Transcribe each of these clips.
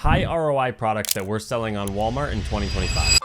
high ROI products that we're selling on Walmart in 2025.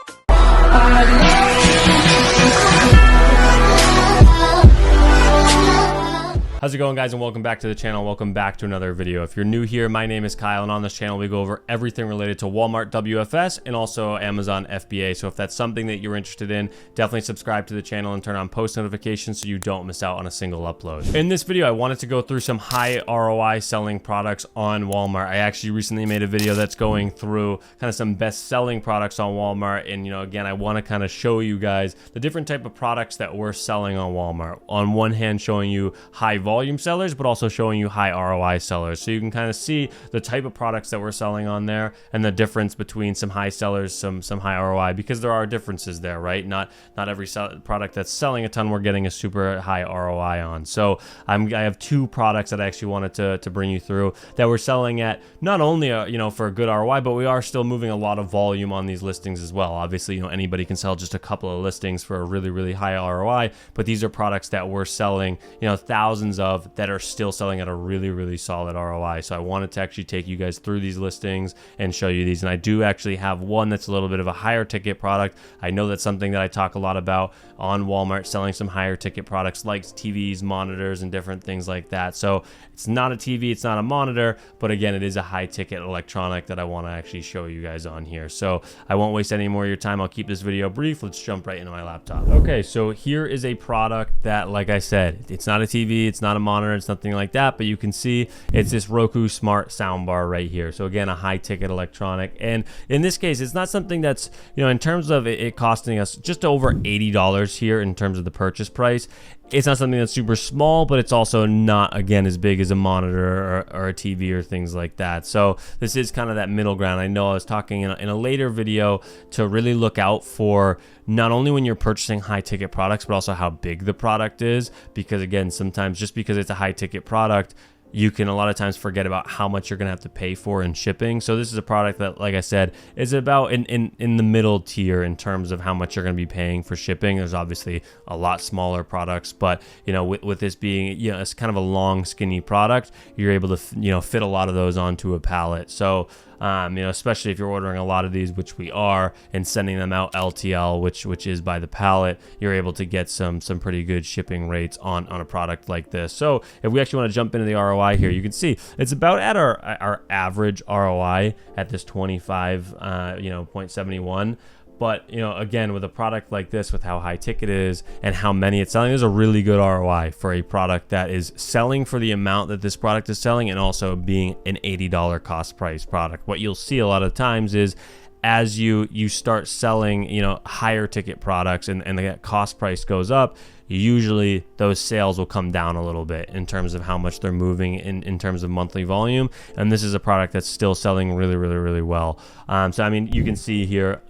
How's it going, guys, and welcome back to the channel. Welcome back to another video. If you're new here, my name is Kyle, and on this channel we go over everything related to Walmart WFS and also Amazon FBA. So if that's something that you're interested in, definitely subscribe to the channel and turn on post notifications so you don't miss out on a single upload. In this video, I wanted to go through some high ROI selling products on Walmart. I actually recently made a video that's going through kind of some best selling products on Walmart, and again, I want to kind of show you guys the different type of products that we're selling on Walmart. On one hand, showing you high volume sellers, but also showing you high ROI sellers, so you can kind of see the type of products that we're selling on there and the difference between some high sellers, some high ROI, because there are differences there, right? Not every product that's selling a ton we're getting a super high ROI on. So I have two products that I actually wanted to bring you through that we're selling at not only for a good ROI, but we are still moving a lot of volume on these listings as well. Obviously, anybody can sell just a couple of listings for a really high ROI, but these are products that we're selling thousands of that are still selling at a really solid ROI. So I wanted to actually take you guys through these listings and show you these. And I do actually have one that's a little bit of a higher ticket product. I know that's something that I talk a lot about on Walmart, selling some higher ticket products like TVs, monitors, and different things like that. So it's not a TV, it's not a monitor, but again, it is a high ticket electronic that I want to actually show you guys on here. So I won't waste any more of your time. I'll keep this video brief. Let's jump right into my laptop. Okay, so here is a product that, like I said, it's not a TV, it's not a monitor, it's nothing like that, but you can see it's this Roku smart soundbar right here. So again, a high ticket electronic, and in this case, it's not something that's in terms of it costing us just over $80 here in terms of the purchase price. It's not something that's super small, but it's also not, again, as big as a monitor or a TV or things like that. So this is kind of that middle ground. I know I was talking in a later video to really look out for not only when you're purchasing high ticket products, but also how big the product is, because again, sometimes just because it's a high ticket product, you can a lot of times forget about how much you're gonna have to pay for in shipping. So this is a product that, like I said, is about in the middle tier in terms of how much you're gonna be paying for shipping. There's obviously a lot smaller products, but with this being it's kind of a long, skinny product, you're able to fit a lot of those onto a pallet. So especially if you're ordering a lot of these, which we are, and sending them out LTL, which is by the pallet, you're able to get some pretty good shipping rates on a product like this. So if we actually want to jump into the ROI here, you can see it's about at our average ROI at this 25.71. But again, with a product like this, with how high ticket it is and how many it's selling, there's a really good ROI for a product that is selling for the amount that this product is selling, and also being an $80 cost price product. What you'll see a lot of times is, as you start selling higher ticket products and the cost price goes up, usually those sales will come down a little bit in terms of how much they're moving in terms of monthly volume. And this is a product that's still selling really well. So I mean, you can see here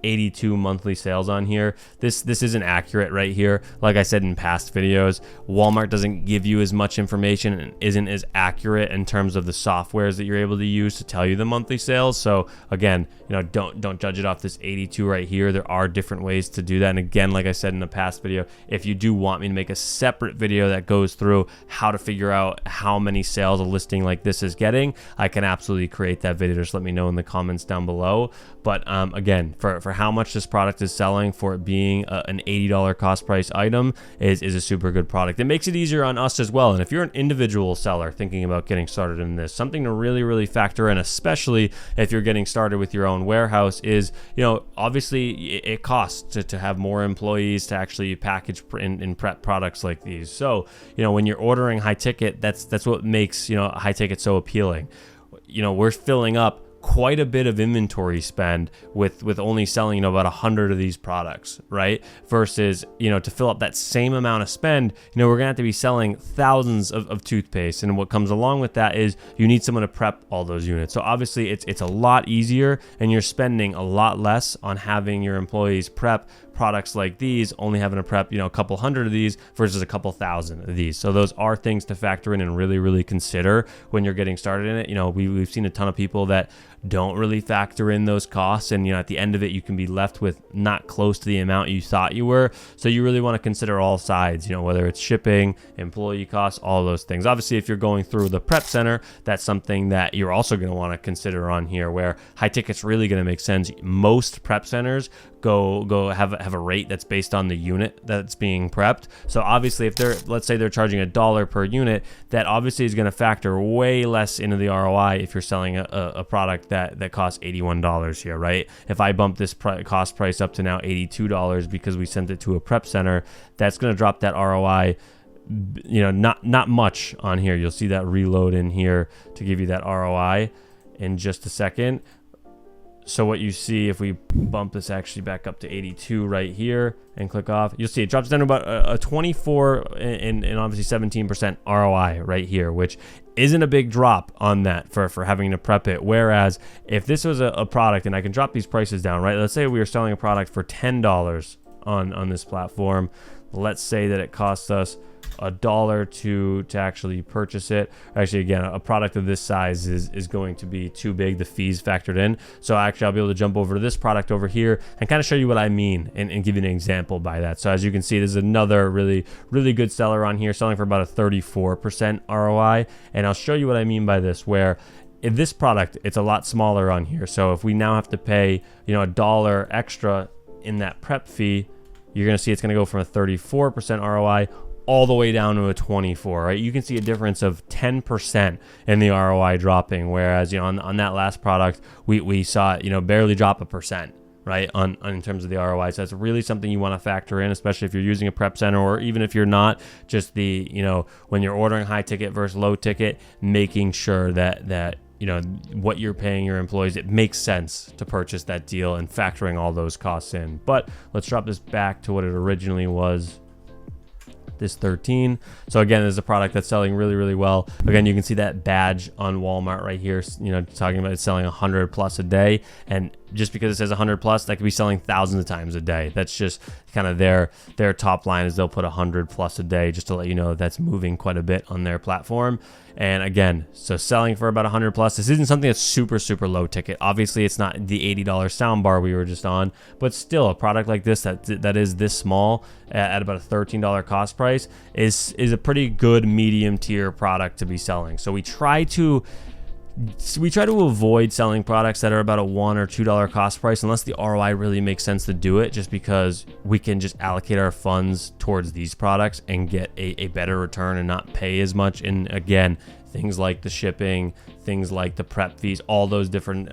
82 monthly sales on here. This isn't accurate right here. Like I said in past videos, Walmart doesn't give you as much information and isn't as accurate in terms of the softwares that you're able to use to tell you the monthly sales. So again, don't judge it off this 82 right here. There are different ways to do that. And again, like I said in the past video, if you do want me to make a separate video that goes through how to figure out how many sales a listing like this is getting, I can absolutely create that video. Just let me know in the comments down below. But again, for how much this product is selling, for it being an $80 cost price item, is a super good product. It makes it easier on us as well. And if you're an individual seller thinking about getting started in this, something to really factor in, especially if you're getting started with your own warehouse, is obviously it costs to have more employees to actually package and prep products like these. So when you're ordering high ticket, that's what makes high ticket so appealing. We're filling up quite a bit of inventory spend with only selling about 100 of these products, right? Versus to fill up that same amount of spend, we're gonna have to be selling thousands of toothpaste, and what comes along with that is you need someone to prep all those units. So obviously it's a lot easier, and you're spending a lot less on having your employees prep products like these, only having to prep a couple hundred of these versus a couple thousand of these. So those are things to factor in and really consider when you're getting started in it. We've seen a ton of people that don't really factor in those costs, and at the end of it you can be left with not close to the amount you thought you were. So you really want to consider all sides, whether it's shipping, employee costs, all those things. Obviously, if you're going through the prep center, that's something that you're also going to want to consider on here, where high ticket's really going to make sense. Most prep centers go have a rate that's based on the unit that's being prepped. So obviously, if let's say they're charging $1 per unit, that obviously is going to factor way less into the ROI if you're selling a product that costs $81 here, right? If I bump this cost price up to now $82 because we sent it to a prep center, that's going to drop that ROI, not much on here. You'll see that reload in here to give you that ROI in just a second. So what you see, if we bump this actually back up to 82 right here and click off, you'll see it drops down to about a 24 and obviously 17% ROI right here, which isn't a big drop on that for having to prep it. Whereas if this was a product, and I can drop these prices down, right? Let's say we were selling a product for $10 on this platform. Let's say that it costs us $1 to actually purchase it. Actually, again, a product of this size is going to be too big, the fees factored in. So actually I'll be able to jump over to this product over here and kind of show you what I mean and give you an example by that. So as you can see, this is another really good seller on here, selling for about a 34% ROI. And I'll show you what I mean by this, where in this product, it's a lot smaller on here. So if we now have to pay, $1 extra in that prep fee, you're going to see it's going to go from a 34% ROI all the way down to a 24, right? You can see a difference of 10% in the ROI dropping, whereas on that last product we saw it barely drop 1%, right, on in terms of the ROI. So that's really something you want to factor in, especially if you're using a prep center, or even if you're not, just the when you're ordering high ticket versus low ticket, making sure that what you're paying your employees, it makes sense to purchase that deal and factoring all those costs in. But let's drop this back to what it originally was, this 13. So again, this is a product that's selling really well. Again, you can see that badge on Walmart right here, talking about it selling 100 plus a day. And just because it says 100 plus, that could be selling thousands of times a day. That's just kind of their top line, is they'll put 100 plus a day, just to let you know that's moving quite a bit on their platform. And again, so selling for about 100 plus. This isn't something that's super low ticket. Obviously, it's not the $80 soundbar we were just on, but still a product like this that is this small at about a $13 cost price is a pretty good medium tier product to be selling. So we try to avoid selling products that are about a $1 or $2 cost price unless the ROI really makes sense to do it, just because we can just allocate our funds towards these products and get a better return and not pay as much. And again, things like the shipping, things like the prep fees, all those different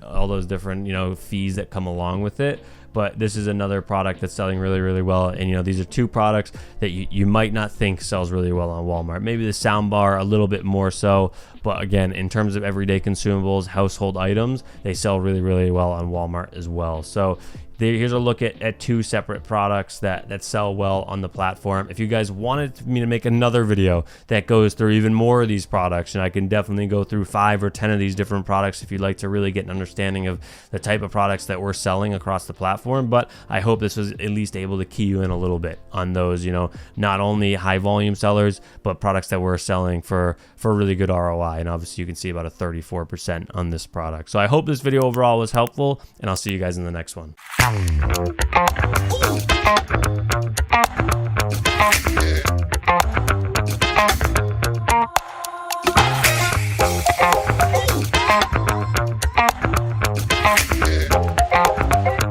fees that come along with it. But this is another product that's selling really well. And these are two products that you might not think sells really well on Walmart. Maybe the soundbar a little bit more so, but again, in terms of everyday consumables, household items, they sell really well on Walmart as well. So here's a look at two separate products that sell well on the platform. If you guys wanted me to make another video that goes through even more of these products, and I can definitely go through 5 or 10 of these different products if you'd like to really get an understanding of the type of products that we're selling across the platform. But I hope this was at least able to key you in a little bit on those, not only high volume sellers, but products that we're selling for really good ROI. And obviously you can see about a 34% on this product. So I hope this video overall was helpful, and I'll see you guys in the next one.